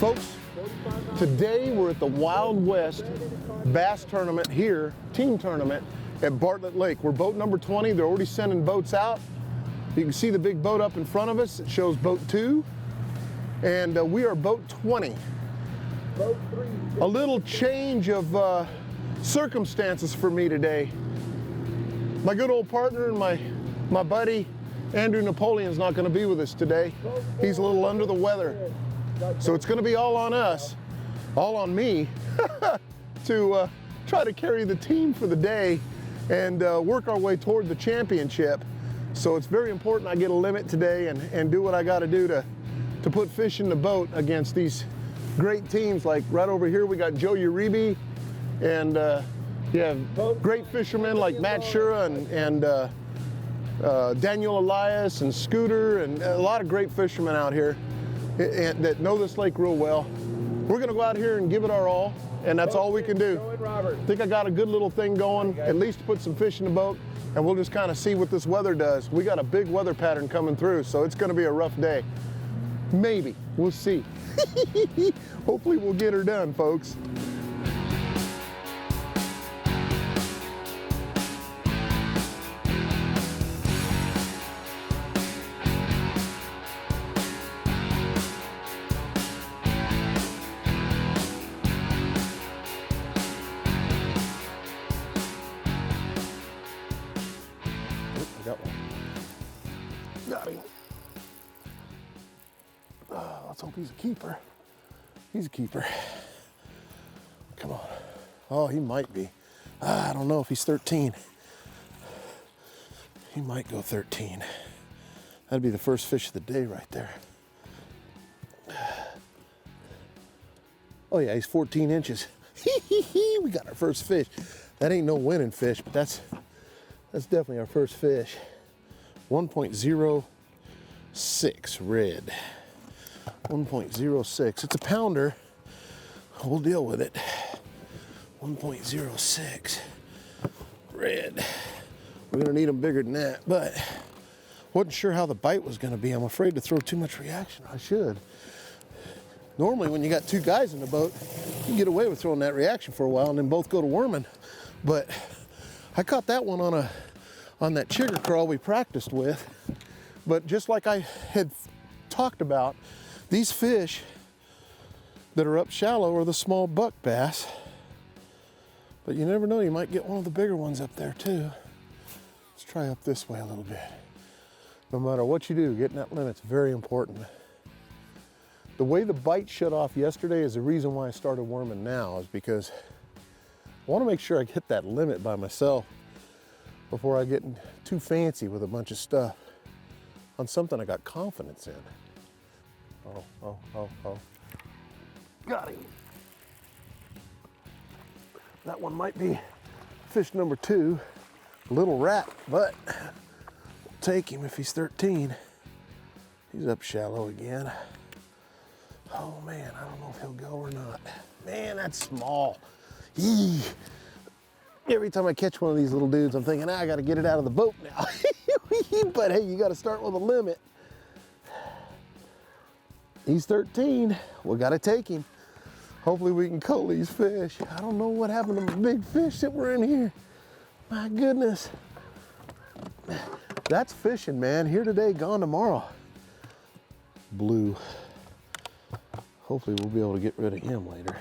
Folks, today we're at the Wild West Bass Tournament here, team tournament at Bartlett Lake. We're boat number 20. They're already sending boats out. You can see the big boat up in front of us. It shows boat 2. And we are boat 20. Boat 3. A little change of circumstances for me today. My good old partner and my buddy, Andrew Napoleon's not going to be with us today. He's a little under the weather. So it's going to be all on us, all on me, to try to carry the team for the day and work our way toward the championship. So it's very important I get a limit today and do what I got to do to put fish in the boat against these great teams. Like right over here, we got Joe Uribe and yeah, great fishermen like Matt Shura and Daniel Elias and Scooter and a lot of great fishermen out here that know this lake real well. We're gonna go out here and give it our all, and that's all we can do. I think I got a good little thing going, at least to put some fish in the boat, and we'll just kind of see what this weather does. We got a big weather pattern coming through, so it's gonna be a rough day. Maybe, we'll see. Hopefully we'll get her done, folks. Got one. Got him. Let's hope he's a keeper. He's a keeper. Come on. Oh, he might be. I don't know if he's 13. He might go 13. That'd be the first fish of the day right there. Oh yeah, he's 14 inches. We got our first fish. That ain't no winning fish, but that's definitely our first fish. 1.06 red. 1.06. It's a pounder. We'll deal with it. 1.06 red. We're gonna need them bigger than that, but wasn't sure how the bite was gonna be. I'm afraid to throw too much reaction. I should. Normally when you got two guys in the boat, you can get away with throwing that reaction for a while and then both go to worming. But I caught that one on that chigger crawl we practiced with. But just like I had talked about, these fish that are up shallow are the small buck bass. But you never know, you might get one of the bigger ones up there too. Let's try up this way a little bit. No matter what you do, getting that limit's very important. The way the bite shut off yesterday is the reason why I started worming now, is because I want to make sure I hit that limit by myself before I get too fancy with a bunch of stuff on something I got confidence in. Oh. Got him. That one might be fish number 2. Little rat, but we'll take him if he's 13. He's up shallow again. Oh man, I don't know if he'll go or not. Man, that's small. Eee. Every time I catch one of these little dudes, I'm thinking, I gotta get it out of the boat now. But hey, you gotta start with a limit. He's 13, we gotta take him. Hopefully we can cull these fish. I don't know what happened to the big fish that were in here. My goodness. That's fishing, man. Here today, gone tomorrow. Blue. Hopefully we'll be able to get rid of him later.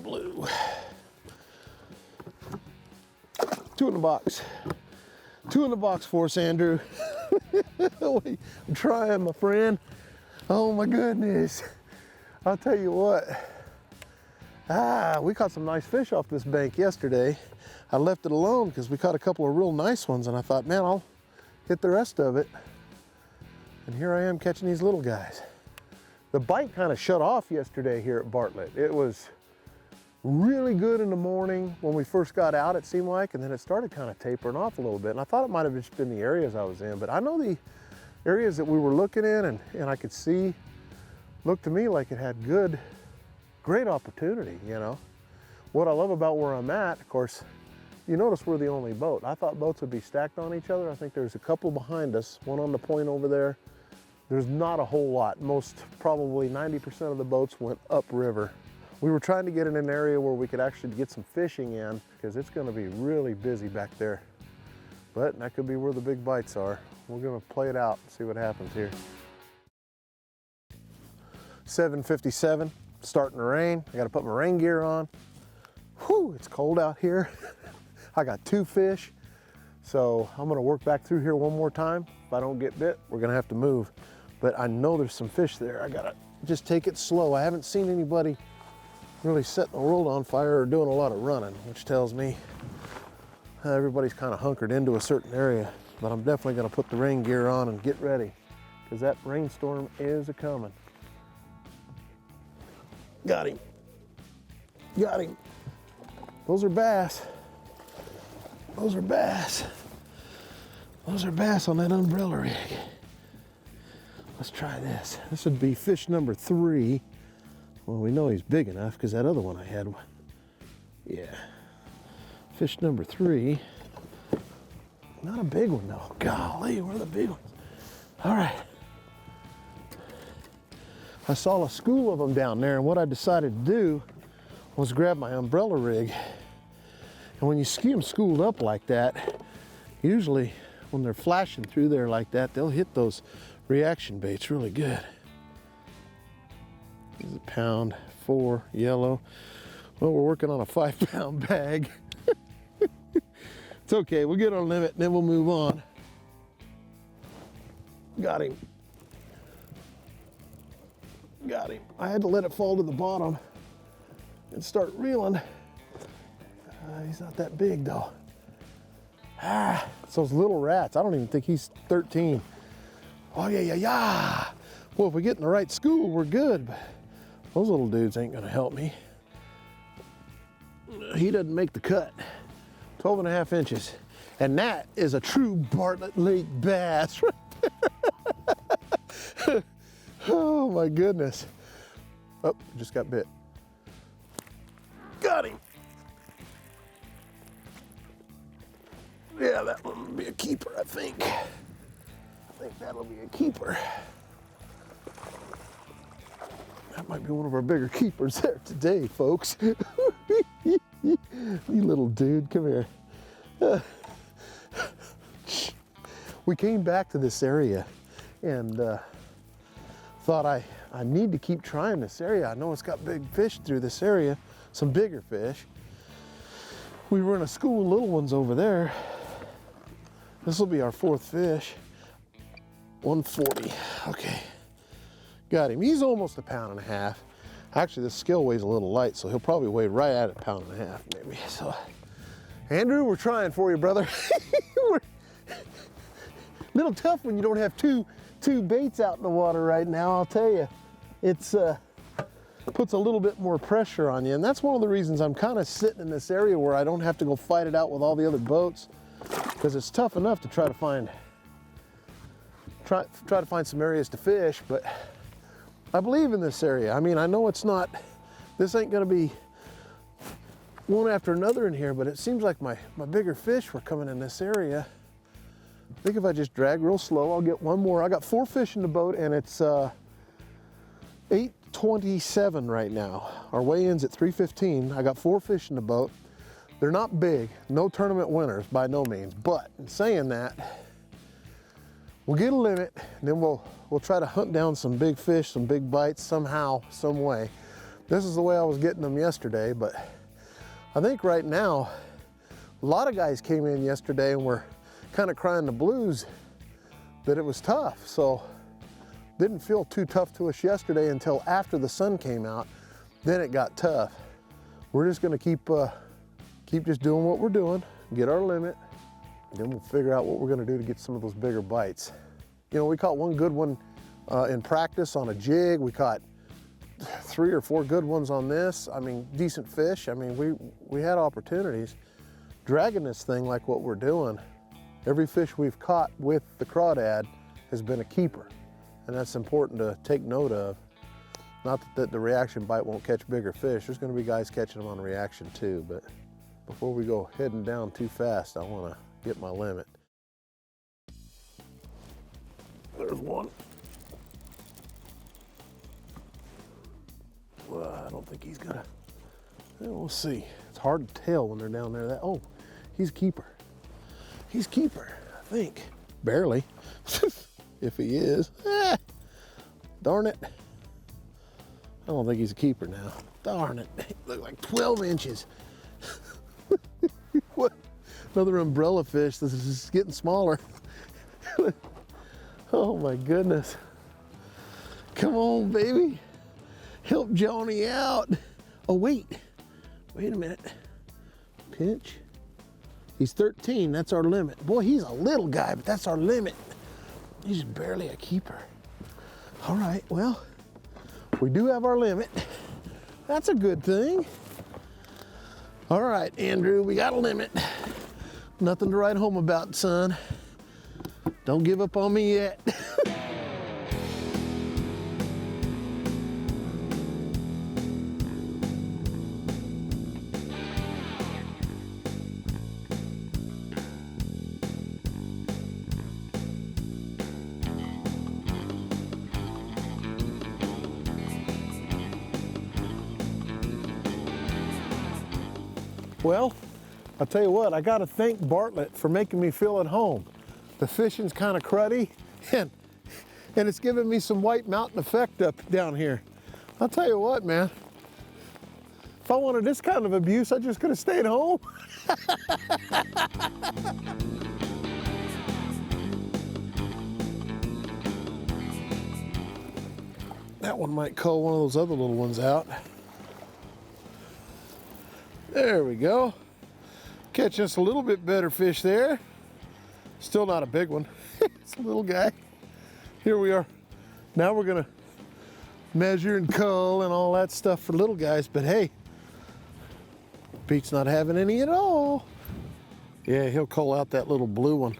Blue. 2 in the box. 2 in the box for us, Andrew. I'm trying, my friend. Oh my goodness. I'll tell you what. We caught some nice fish off this bank yesterday. I left it alone because we caught a couple of real nice ones, and I thought, man, I'll hit the rest of it. And here I am catching these little guys. The bite kind of shut off yesterday here at Bartlett. It was really good in the morning when we first got out, it seemed like, and then it started kind of tapering off a little bit. And I thought it might have just been the areas I was in, but I know the areas that we were looking in and I could see, looked to me like it had great opportunity, you know. What I love about where I'm at, of course, you notice we're the only boat. I thought boats would be stacked on each other. I think there's a couple behind us, one on the point over there, There's not a whole lot. Probably 90% of the boats went upriver. We were trying to get in an area where we could actually get some fishing in because it's gonna be really busy back there. But that could be where the big bites are. We're gonna play it out and see what happens here. 7:57, starting to rain. I gotta put my rain gear on. Whew, it's cold out here. I got 2 fish. So I'm gonna work back through here one more time. If I don't get bit, we're gonna have to move. But I know there's some fish there. I gotta just take it slow. I haven't seen anybody really setting the world on fire or doing a lot of running, which tells me everybody's kind of hunkered into a certain area. But I'm definitely gonna put the rain gear on and get ready because that rainstorm is a-coming. Got him. Got him. Those are bass. Those are bass. Those are bass on that umbrella rig. Let's try this. This would be fish number 3. Well, we know he's big enough because that other one I had. Yeah. Fish number 3. Not a big one though. Golly, where are the big ones? All right. I saw a school of them down there, and what I decided to do was grab my umbrella rig. And when you see them schooled up like that, usually when they're flashing through there like that, they'll hit those reaction baits really good. This is a pound 4 yellow. Well, we're working on a 5-pound bag. It's okay, we'll get our limit and then we'll move on. Got him. Got him. I had to let it fall to the bottom and start reeling. He's not that big though. It's those little rats. I don't even think he's 13. Oh yeah. Well, if we get in the right school, we're good. But those little dudes ain't gonna help me. He doesn't make the cut. 12.5 inches. And that is a true Bartlett Lake bass right there. Oh my goodness. Oh, just got bit. Got him. Yeah, that one will be a keeper, I think. I think that'll be a keeper. That might be one of our bigger keepers there today, folks. You little dude, come here. We came back to this area and thought I need to keep trying this area. I know it's got big fish through this area, some bigger fish. We were in a school of little ones over there. This will be our 4th fish. 140, okay. Got him, he's almost 1.5 pounds. Actually, this scale weighs a little light, so he'll probably weigh right at 1.5 pounds maybe. So, Andrew, we're trying for you, brother. We're a little tough when you don't have two baits out in the water right now, I'll tell you. It's puts a little bit more pressure on you, and that's one of the reasons I'm kind of sitting in this area where I don't have to go fight it out with all the other boats, because it's tough enough to try to find some areas to fish. But I believe in this area. I mean, I know it's not, this ain't gonna be one after another in here, but it seems like my bigger fish were coming in this area. I think if I just drag real slow, I'll get one more. I got 4 fish in the boat, and it's 8:27 right now. Our weigh-in's at 3:15. I got 4 fish in the boat. They're not big, no tournament winners by no means, but in saying that, we'll get a limit, and then we'll try to hunt down some big fish, some big bites somehow, some way. This is the way I was getting them yesterday, but I think right now, a lot of guys came in yesterday and were kind of crying the blues that it was tough. So didn't feel too tough to us yesterday until after the sun came out. Then it got tough. We're just gonna keep just doing what we're doing, get our limit, and then we'll figure out what we're gonna do to get some of those bigger bites. You know, we caught one good one in practice on a jig. We caught 3 or 4 good ones on this. I mean, decent fish. I mean, we had opportunities. Dragging this thing like what we're doing, every fish we've caught with the crawdad has been a keeper. And that's important to take note of. Not that the reaction bite won't catch bigger fish. There's gonna be guys catching them on reaction too, but before we go heading down too fast, I wanna get my limit. There's one. Well, I don't think he's gonna. We'll see. It's hard to tell when they're down there. Oh, he's a keeper. He's a keeper, I think. Barely. If he is. Darn it. I don't think he's a keeper now. Darn it. He looked like 12 inches. What? Another umbrella fish. This is getting smaller. Oh my goodness. Come on, baby. Help Johnny out. Oh, wait a minute. Pinch. He's 13, that's our limit. Boy, he's a little guy, but that's our limit. He's barely a keeper. All right, well, we do have our limit. That's a good thing. All right, Andrew, we got a limit. Nothing to write home about, son. Don't give up on me yet. Well, I'll tell you what, I gotta thank Bartlett for making me feel at home. The fishing's kind of cruddy, and it's giving me some White Mountain effect up down here. I'll tell you what, man, if I wanted this kind of abuse, I just could have stayed home. That one might cull one of those other little ones out. There we go. Catch us a little bit better fish there. Still not a big one. It's a little guy. Here we are. Now we're gonna measure and cull and all that stuff for little guys, but hey, Pete's not having any at all. Yeah, he'll cull out that little blue one.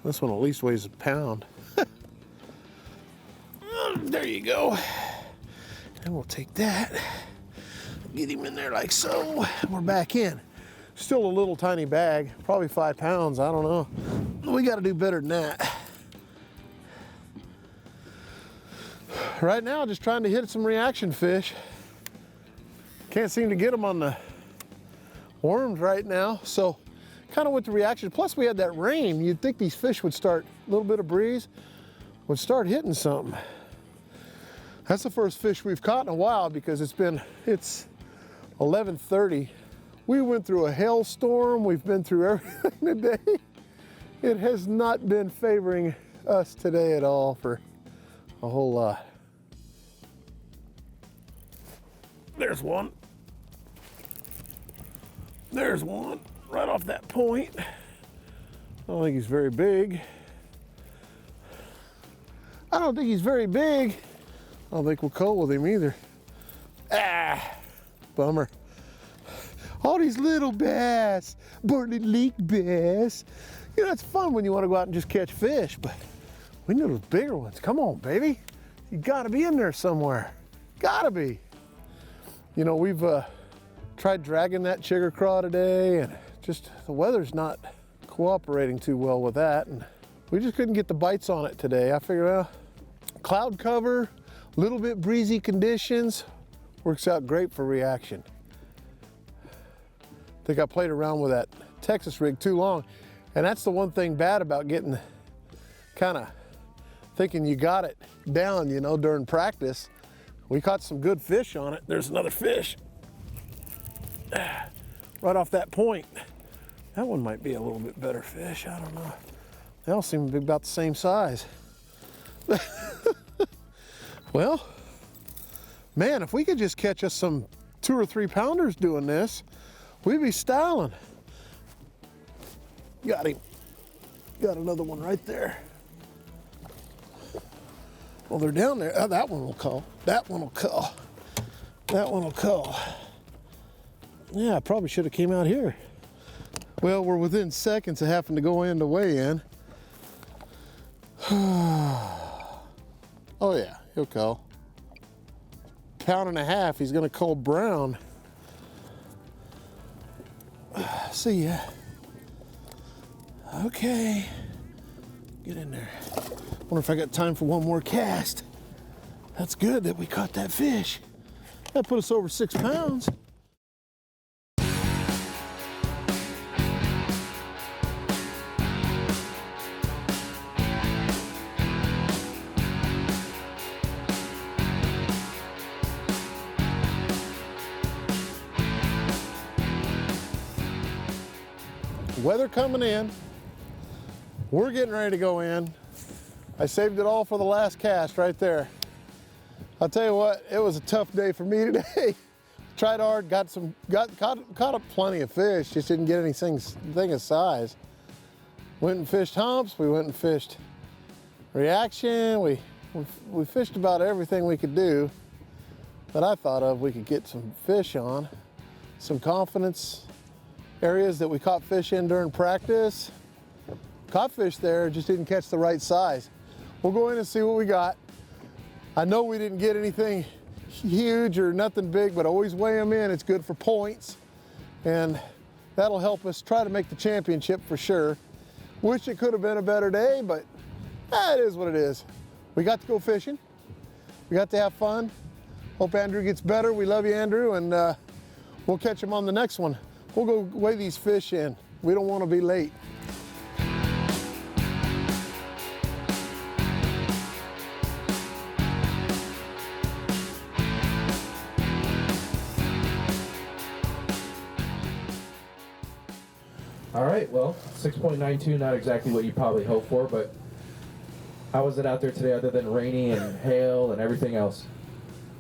This one at least weighs a pound. There you go. And we'll take that. Get him in there like so. We're back in. Still a little tiny bag, probably 5 pounds, I don't know. We gotta do better than that. Right now, just trying to hit some reaction fish. Can't seem to get them on the worms right now, so kind of with the reaction. Plus we had that rain, you'd think these fish would start, a little bit of breeze, would start hitting something. That's the first fish we've caught in a while because it's 11:30. We went through a hailstorm. We've been through everything today. It has not been favoring us today at all for a whole lot. There's one. There's one right off that point. I don't think he's very big. I don't think he's very big. I don't think we'll cull with him either. Ah, bummer. All these little bass, Bartlett Lake bass. You know, it's fun when you want to go out and just catch fish, but we need those bigger ones. Come on, baby. You gotta be in there somewhere. Gotta be. You know, we've tried dragging that chigger craw today, and just the weather's not cooperating too well with that, and we just couldn't get the bites on it today. I figured, well, cloud cover, a little bit breezy conditions, works out great for reaction. I think I played around with that Texas rig too long, and that's the one thing bad about getting kind of thinking you got it down, you know, during practice. We caught some good fish on it. There's another fish right off that point. That one might be a little bit better fish, I don't know. They all seem to be about the same size. Well, man, if we could just catch us some 2 or 3 pounders doing this, we'd be styling. Got him. Got another one right there. Well, they're down there. Oh, that one will cull. That one will cull. That one will cull. Yeah, I probably should have came out here. Well, we're within seconds of having to go in to weigh in. Oh yeah, he'll cull. 1.5 pounds, he's gonna cull brown. See ya. Okay, get in there. Wonder if I got time for one more cast. That's good that we caught that fish. That put us over 6 pounds. Weather coming in. We're getting ready to go in. I saved it all for the last cast right there. I'll tell you what, it was a tough day for me today. Tried hard, caught up plenty of fish, just didn't get anything of size. Went and fished humps, we went and fished reaction, we fished about everything we could do that I thought of we could get some fish on. Some confidence areas that we caught fish in during practice. Caught fish there, just didn't catch the right size. We'll go in and see what we got. I know we didn't get anything huge or nothing big, but always weigh them in. It's good for points, and that'll help us try to make the championship for sure. Wish it could have been a better day, but it is what it is. We got to go fishing. We got to have fun. Hope Andrew gets better. We love you, Andrew, and we'll catch him on the next one. We'll go weigh these fish in. We don't want to be late. All right, well, 6.92, not exactly what you probably hoped for, but how was it out there today other than rainy and hail and everything else?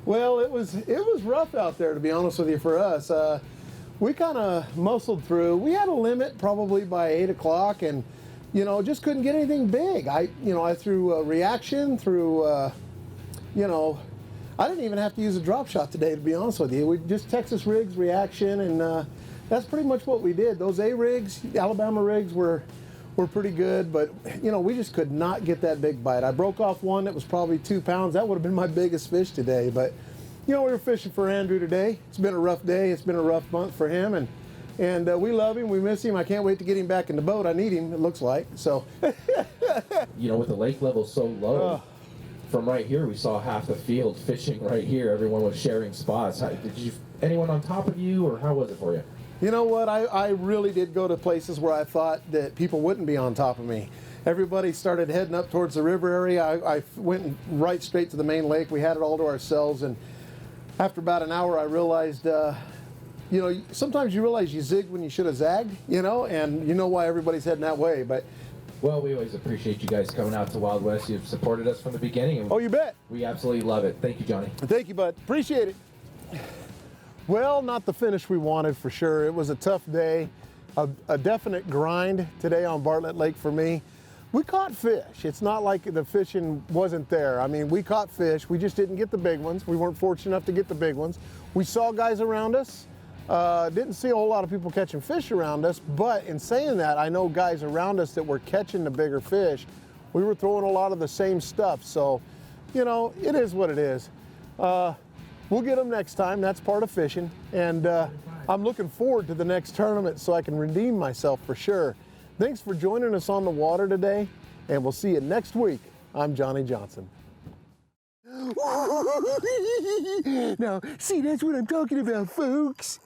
Well, it was rough out there, to be honest with you, for us. We kind of muscled through. We had a limit probably by 8 o'clock, and just couldn't get anything big. I threw a reaction, I didn't even have to use a drop shot today, to be honest with you. We just Texas rigs, reaction, and that's pretty much what we did. Those A rigs, Alabama rigs were pretty good, but we just could not get that big bite. I broke off one that was probably 2 pounds. That would have been my biggest fish today, but we were fishing for Andrew today. It's been a rough day. It's been a rough month for him, and we love him. We miss him. I can't wait to get him back in the boat. I need him, it looks like. So, with the lake level so low, from right here, we saw half the field fishing right here. Everyone was sharing spots. Anyone on top of you, or how was it for you? You know what? I really did go to places where I thought that people wouldn't be on top of me. Everybody started heading up towards the river area. I went right straight to the main lake. We had it all to ourselves, and after about an hour, I realized, sometimes you realize you zigged when you should have zagged, and you know why everybody's heading that way. But well, we always appreciate you guys coming out to Wild West. You've supported us from the beginning. And oh, you bet. We absolutely love it. Thank you, Johnny. Thank you, bud. Appreciate it. Well, not the finish we wanted for sure. It was a tough day, a definite grind today on Bartlett Lake for me. We caught fish. It's not like the fishing wasn't there. I mean, we caught fish. We just didn't get the big ones. We weren't fortunate enough to get the big ones. We saw guys around us. Didn't see a whole lot of people catching fish around us, but in saying that, I know guys around us that were catching the bigger fish. We were throwing a lot of the same stuff, so, it is what it is. We'll get them next time. That's part of fishing, and I'm looking forward to the next tournament so I can redeem myself for sure. Thanks for joining us on the water today, and we'll see you next week. I'm Johnny Johnson. Now, see, that's what I'm talking about, folks.